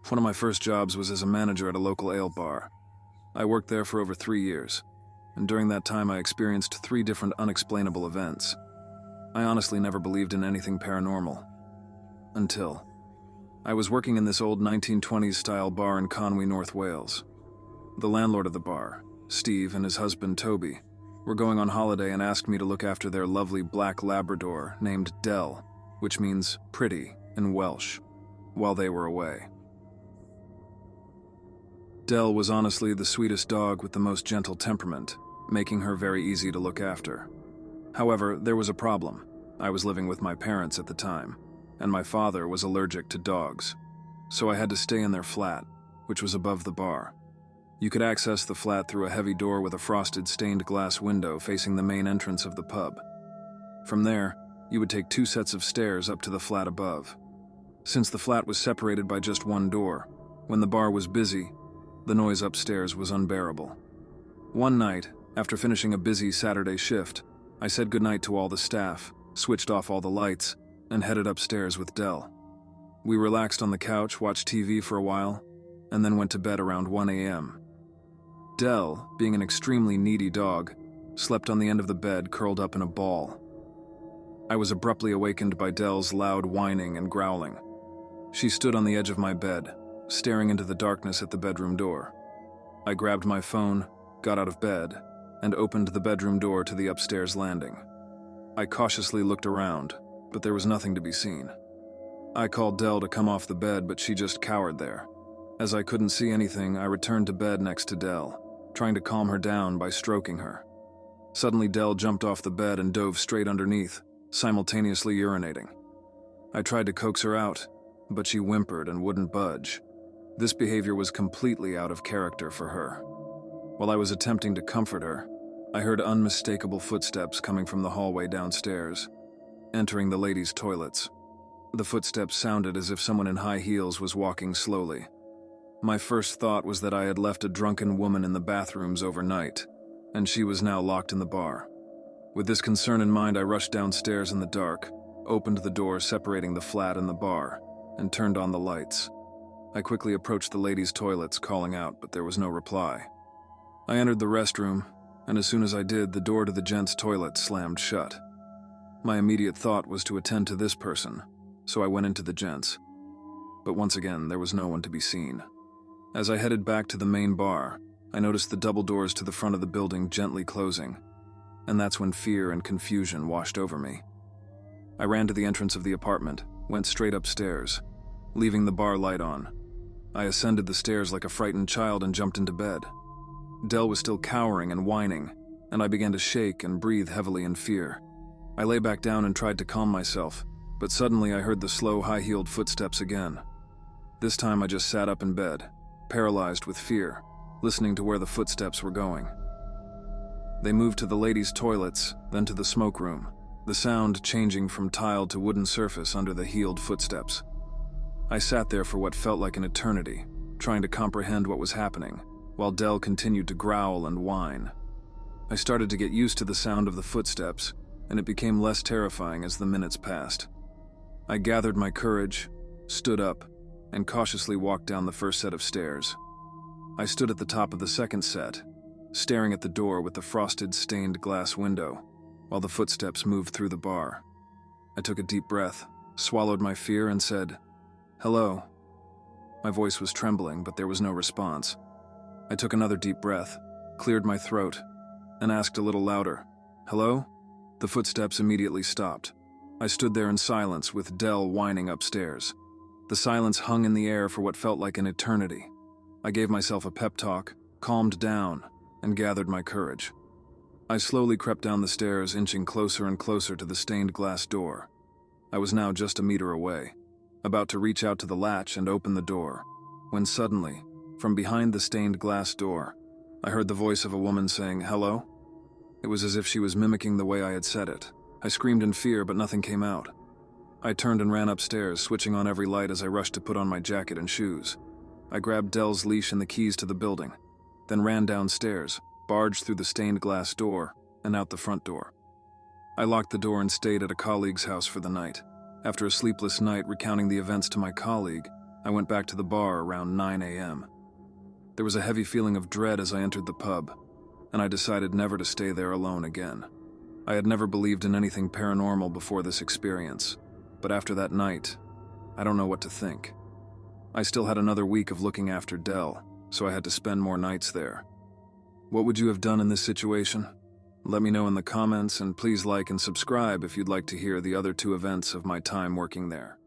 One of my first jobs was as a manager at a local ale bar. I worked there for over 3 years, and during that time I experienced 3 different unexplainable events. I honestly never believed in anything paranormal. Until I was working in this old 1920s-style bar in Conwy, North Wales. The landlord of the bar, Steve, and his husband, Toby, were going on holiday and asked me to look after their lovely black Labrador named Dell, which means pretty in Welsh, while they were away. Dell was honestly the sweetest dog with the most gentle temperament, making her very easy to look after. However, there was a problem. I was living with my parents at the time, and my father was allergic to dogs, so I had to stay in their flat, which was above the bar. You could access the flat through a heavy door with a frosted stained glass window facing the main entrance of the pub. From there, you would take 2 sets of stairs up to the flat above. Since the flat was separated by just one door, when the bar was busy, the noise upstairs was unbearable. One night, after finishing a busy Saturday shift, I said goodnight to all the staff, switched off all the lights, and headed upstairs with Dell. We relaxed on the couch, watched TV for a while, and then went to bed around 1 a.m. Dell, being an extremely needy dog, slept on the end of the bed curled up in a ball. I was abruptly awakened by Dell's loud whining and growling. She stood on the edge of my bed, staring into the darkness at the bedroom door. I grabbed my phone, got out of bed, and opened the bedroom door to the upstairs landing. I cautiously looked around, but there was nothing to be seen. I called Dell to come off the bed, but she just cowered there. As I couldn't see anything, I returned to bed next to Dell, trying to calm her down by stroking her. Suddenly, Dell jumped off the bed and dove straight underneath, simultaneously urinating. I tried to coax her out, but she whimpered and wouldn't budge. This behavior was completely out of character for her. While I was attempting to comfort her, I heard unmistakable footsteps coming from the hallway downstairs, entering the ladies' toilets. The footsteps sounded as if someone in high heels was walking slowly. My first thought was that I had left a drunken woman in the bathrooms overnight, and she was now locked in the bar. With this concern in mind, I rushed downstairs in the dark, opened the door separating the flat and the bar, and turned on the lights. I quickly approached the ladies' toilets, calling out, but there was no reply. I entered the restroom, and as soon as I did, the door to the gents' toilet slammed shut. My immediate thought was to attend to this person, so I went into the gents. But once again, there was no one to be seen. As I headed back to the main bar, I noticed the double doors to the front of the building gently closing, and that's when fear and confusion washed over me. I ran to the entrance of the apartment, went straight upstairs, leaving the bar light on. I ascended the stairs like a frightened child and jumped into bed. Dell was still cowering and whining, and I began to shake and breathe heavily in fear. I lay back down and tried to calm myself, but suddenly I heard the slow, high-heeled footsteps again. This time I just sat up in bed, paralyzed with fear, listening to where the footsteps were going. They moved to the ladies' toilets, then to the smoke room, the sound changing from tiled to wooden surface under the heeled footsteps. I sat there for what felt like an eternity, trying to comprehend what was happening, while Dell continued to growl and whine. I started to get used to the sound of the footsteps, and it became less terrifying as the minutes passed. I gathered my courage, stood up, and cautiously walked down the first set of stairs. I stood at the top of the second set, staring at the door with the frosted stained glass window, while the footsteps moved through the bar. I took a deep breath, swallowed my fear, and said, "Hello." My voice was trembling, but there was no response. I took another deep breath, cleared my throat, and asked a little louder, "Hello?" The footsteps immediately stopped. I stood there in silence with Dell whining upstairs. The silence hung in the air for what felt like an eternity. I gave myself a pep talk, calmed down, and gathered my courage. I slowly crept down the stairs, inching closer and closer to the stained glass door. I was now just a meter away, about to reach out to the latch and open the door, when suddenly, from behind the stained glass door, I heard the voice of a woman saying, "Hello?" It was as if she was mimicking the way I had said it. I screamed in fear, but nothing came out. I turned and ran upstairs, switching on every light as I rushed to put on my jacket and shoes. I grabbed Dell's leash and the keys to the building, then ran downstairs, barged through the stained glass door, and out the front door. I locked the door and stayed at a colleague's house for the night. After a sleepless night recounting the events to my colleague, I went back to the bar around 9 a.m. There was a heavy feeling of dread as I entered the pub, and I decided never to stay there alone again. I had never believed in anything paranormal before this experience, but after that night, I don't know what to think. I still had another week of looking after Dell, so I had to spend more nights there. What would you have done in this situation? Let me know in the comments, and please like and subscribe if you'd like to hear the other 2 events of my time working there.